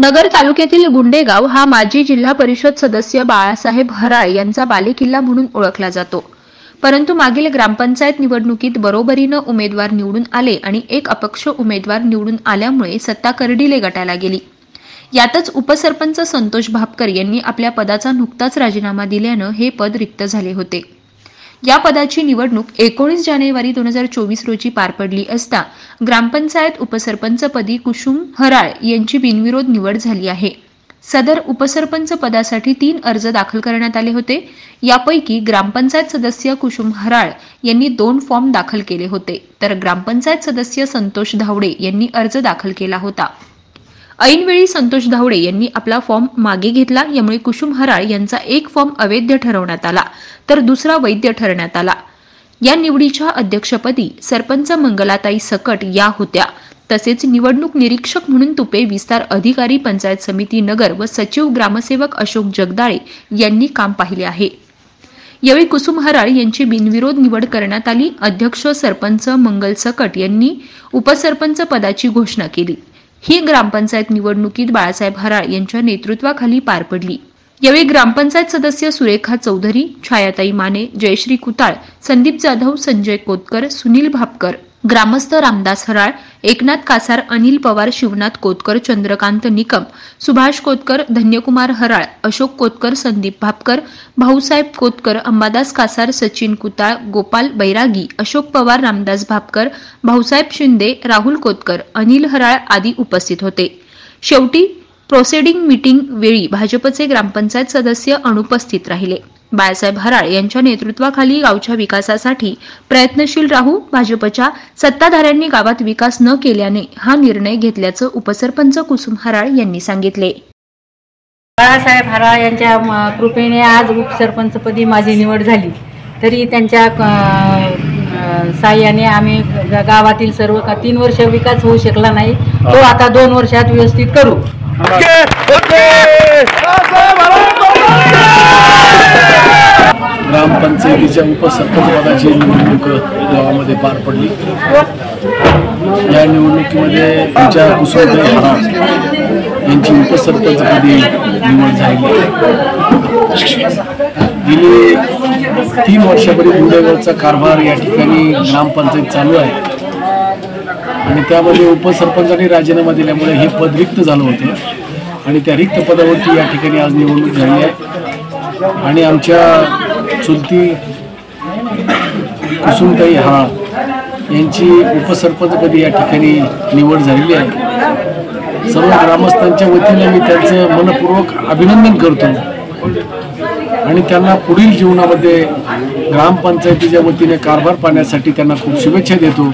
नगर तालुक्यातील गुंडेगाव हा माजी जिल्हा परिषद सदस्य बाळासाहेब हराळ यांचा बालेकिल्ला म्हणून ओळखला जातो. परंतु मागील ग्रामपंचायत निवडणुकीत बरोबरीनं उमेदवार निवडून आले आणि एक अपक्ष उमेदवार निवडून आल्यामुळे सत्ता करडीले गटाला गेली. यातच उपसरपंच संतोष भापकर यांनी आपल्या पदाचा नुकताच राजीनामा दिल्यानं हे पद रिक्त झाले होते. या पदाची निवडणूक 19 जानेवारी 2024 रोजी पार पडली असता ग्रामपंचायत उपसरपंचपदी कुसुम हराळ यांची बिनविरोध निवड झाली आहे. सदर उपसरपंच पदासाठी 3 अर्ज दाखल करण्यात आले होते. यापैकी ग्रामपंचायत सदस्य कुसुम हराळ यांनी 2 फॉर्म दाखल केले होते, तर ग्रामपंचायत सदस्य संतोष धावडे यांनी अर्ज दाखल केला होता. ऐनवेळी संतोष धावडे यांनी आपला फॉर्म मागे घेतला. यामुळे कुसुम हराळ यांचा एक फॉर्म अवैध ठरवण्यात आला तर दुसरा वैध ठरवण्यात आला. या निवडीच्या अध्यक्षपदी सरपंच मंगलाताई सकट या होत्या. तसेच निवडणूक निरीक्षक म्हणून तुपे विस्तार अधिकारी पंचायत समिती नगर व सचिव ग्रामसेवक अशोक जगदाळे यांनी काम पाहिले आहे. यावेळी कुसुम हराळ यांची बिनविरोध निवड करण्यात आली. अध्यक्ष सरपंच मंगल सकट यांनी उपसरपंच पदाची घोषणा केली. ही ग्रामपंचायत निवडणुकीत बाळासाहेब हराळ यांच्या नेतृत्वाखाली पार पडली. यावेळी ग्रामपंचायत सदस्य सुरेखा चौधरी, छायाताई माने, जयश्री कुताळ, संदीप जाधव, संजय कोतकर, सुनील भापकर, ग्रामस्थ रामदास हराळ, एकनाथ कासार, अनिल पवार, शिवनाथ कोतकर, चंद्रकांत निकम, सुभाष कोतकर, धन्यकुमार हराळ, अशोक कोतकर, संदीप भापकर, भाऊसाहेब कोतकर, अंबादास कासार, सचिन कुताळ, गोपाल बैरागी, अशोक पवार, रामदास भापकर, भाऊसाहेब शिंदे, राहुल कोतकर, अनिल हराळ आदी उपस्थित होते. शेवटी प्रोसेडिंग मीटिंग वेळी भाजपचे ग्रामपंचायत सदस्य अनुपस्थित राहिले. बाळासाहेब हराळ यांच्या नेतृत्वाखाली गावच्या विकासासाठी प्रयत्नशील राहू. भाजपच्या सत्ताधाऱ्यांनी गावात विकास न केल्याने हा निर्णय घेतल्याचं उपसरपंच कुसुम हराळ यांनी सांगितले. बाळासाहेब हराळ यांच्या कृपेने आज उपसरपंचपदी माझी निवड झाली. तरी त्यांच्या साह्याने आम्ही गावातील सर्व 3 वर्ष विकास होऊ शकला नाही, तो आता 2 वर्षात व्यवस्थित करू. ग्रामपंचायतीच्या उपसरपंच पदाची निवडणूक गावामध्ये पार पडली. या निवडणुकीमध्ये आमच्या कुसुमताई हराळ यांची उपसरपंचपदी निवड झाली. गेली 3 वर्षापूर्वी गुंडेगावचा कारभार या ठिकाणी ग्रामपंचायत चालू आहे आणि त्यामध्ये उपसरपंचांनी राजीनामा दिल्यामुळे हे पद रिक्त झालं होतं आणि त्या रिक्त पदावरती या ठिकाणी आज निवडणूक झाली आहे आणि आमच्या चुलती कुसुमताई हराळ यांची उपसरपंचपदी या ठिकाणी निवड झालेली आहे. सर्व ग्रामस्थांच्या वतीने मी त्यांचं मनपूर्वक अभिनंदन करतो आणि त्यांना पुढील जीवनामध्ये ग्रामपंचायतीच्या वतीने कारभार पाहण्यासाठी त्यांना खूप शुभेच्छा देतो.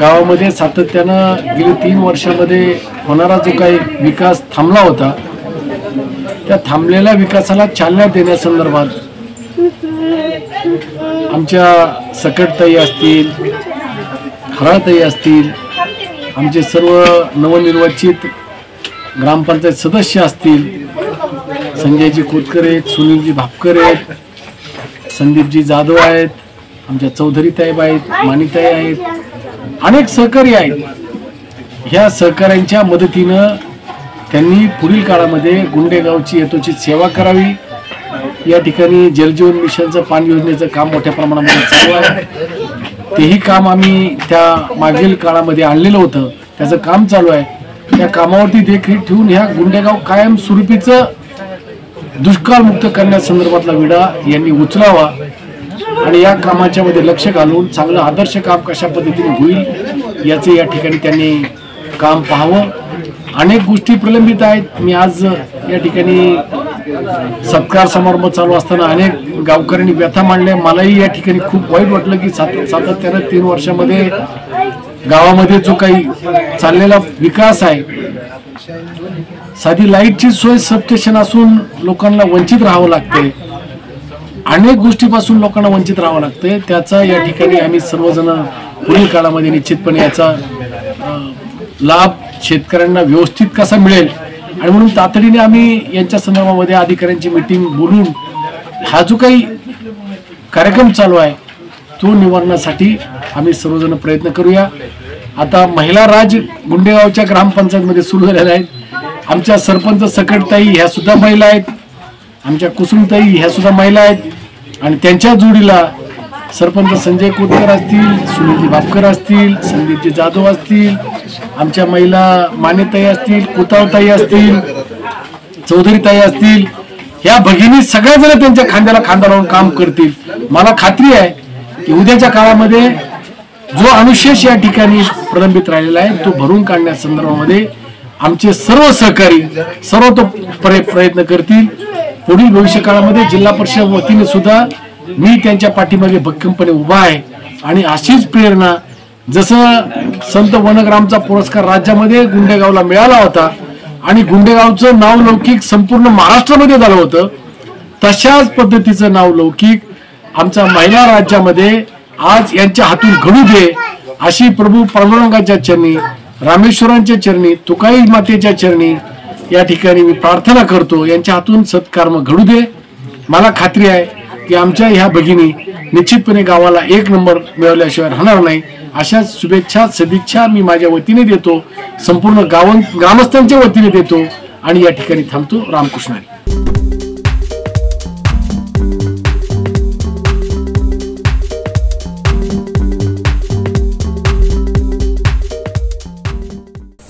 गावामध्ये सातत्यानं गेली 3 वर्षामध्ये होणारा जो काही विकास थांबला होता, त्या थांबलेल्या विकासाला चालना देण्यासंदर्भात आमच्या सकटताई असतील, हराळताई असतील, आमचे सर्व नवनिर्वाचित ग्रामपंचायत सदस्य असतील, संजयजी कोतकर आहेत, सुनीलजी भापकर आहेत, संदीपजी जाधव आहेत, आमच्या चौधरीताई आहेत, माणिकताई आहेत, अनेक सहकारी आहेत. ह्या सहकाऱ्यांच्या मदतीनं त्यांनी पुढील काळामध्ये गुंडेगावची यथोचित सेवा करावी. या ठिकाणी जलजीवन मिशनचं पाणी योजनेचं काम मोठ्या प्रमाणामध्ये चालू आहे. तेही काम आम्ही त्या मागील काळामध्ये आणलेलं होतं, त्याचं काम चालू आहे. त्या कामावरती देखरेख ठेवून ह्या गुंडेगाव कायमस्वरूपीचं दुष्काळमुक्त करण्यासंदर्भातला विडा यांनी उचलावा आणि या कामाच्या मध्ये लक्ष घालून चांगलं आदर्श काम कशा पद्धतीने होईल याचे या ठिकाणी त्यांनी काम पाहावं. अनेक गोष्टी प्रलंबित आहेत. मी आज या ठिकाणी सत्कार समारंभ चालू असताना अनेक गावकऱ्यांनी व्यथा मांडल्या. मलाही या ठिकाणी खूप वाईट वाटलं की सातत्यानं 3 वर्षामध्ये गावामध्ये जो काही चाललेला विकास आहे, साधी लाईटची सोय सबस्टेशन असून लोकांना वंचित राहावं लागते, अनेक गोष्टीपासून लोकांना वंचित राहावं लागते. त्याचा या ठिकाणी आम्ही सर्वजण पुढील काळामध्ये निश्चितपणे याचा लाभ शेतकऱ्यांना व्यवस्थित कसा मिळेल आणि म्हणून तातडीने आम्ही यांच्या संदर्भामध्ये अधिकाऱ्यांची मीटिंग बोलून हा जो काही कार्यक्रम चालू आहे तो निवारणासाठी आम्ही सर्वजण प्रयत्न करूया. आता महिला राज गुंडेगावच्या ग्रामपंचायतमध्ये सुरू झालेल्या आहेत. आमच्या सरपंच सकटताई ह्या सुद्धा महिला आहेत, आमच्या कुसुमताई ह्या सुद्धा महिला आहेत आणि त्यांच्या जोडीला सरपंच संजय कोतकर असतील, सुनीती भापकर असतील, संदीपजी जाधव असतील, आमच्या महिला मानेताई असतील, कुतावताई असतील, चौधरीताई असतील, ह्या भगिनी सगळ्या जण त्यांच्या खांद्याला खांदा लावून काम करतील. मला खात्री आहे की उद्याच्या काळामध्ये जो अनुशेष या ठिकाणी प्रलंबित राहिलेला आहे तो भरून काढण्याच्या संदर्भामध्ये आमचे सर्व सहकारी सर्वतोपरी प्रयत्न करतील. पुढील भविष्य काळामध्ये जिल्हा परिषद वतीने सुद्धा मी त्यांच्या पाठीमागे भक्कमपणे उभा आहे आणि अशीच प्रेरणा जसं संत वनग्रामचा पुरस्कार राज्यामध्ये गुंडेगावला मिळाला होता आणि गुंडेगावचं नावलौकिक संपूर्ण महाराष्ट्रामध्ये झालं होतं, तशाच पद्धतीचं नावलौकिक आमच्या महिला राज्यामध्ये आज यांच्या हातून घडू दे अशी प्रभू पांडुरंगाच्या चरणी, रामेश्वरांच्या चरणी, तुकाई मातेच्या चरणी या ठिकाणी मी प्रार्थना करतो. यांच्या हातून सत्कर्म घडू दे. मला खात्री आहे की आमच्या ह्या भगिनी निश्चितपणे गावाला 1 नंबर मिळवल्याशिवाय राहणार नाही. अशा शुभेच्छा सदिच्छा मी माझ्या वतीने देतो, संपूर्ण ग्रामस्थांच्या वतीने देतो आणि या ठिकाणी थांबतो. रामकृष्ण हरी.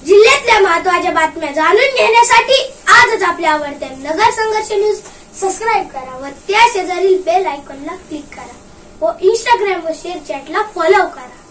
जिल्ह्यातल्या महत्त्वाच्या बातम्या जाणून घेण्यासाठी आजच आपल्या आवडत्या नगर संघर्ष न्यूज सबस्क्राईब करा व त्या शेजारील बेल आयकॉनला क्लिक करा व इंस्टाग्राम व शेअर चॅटला फॉलो करा.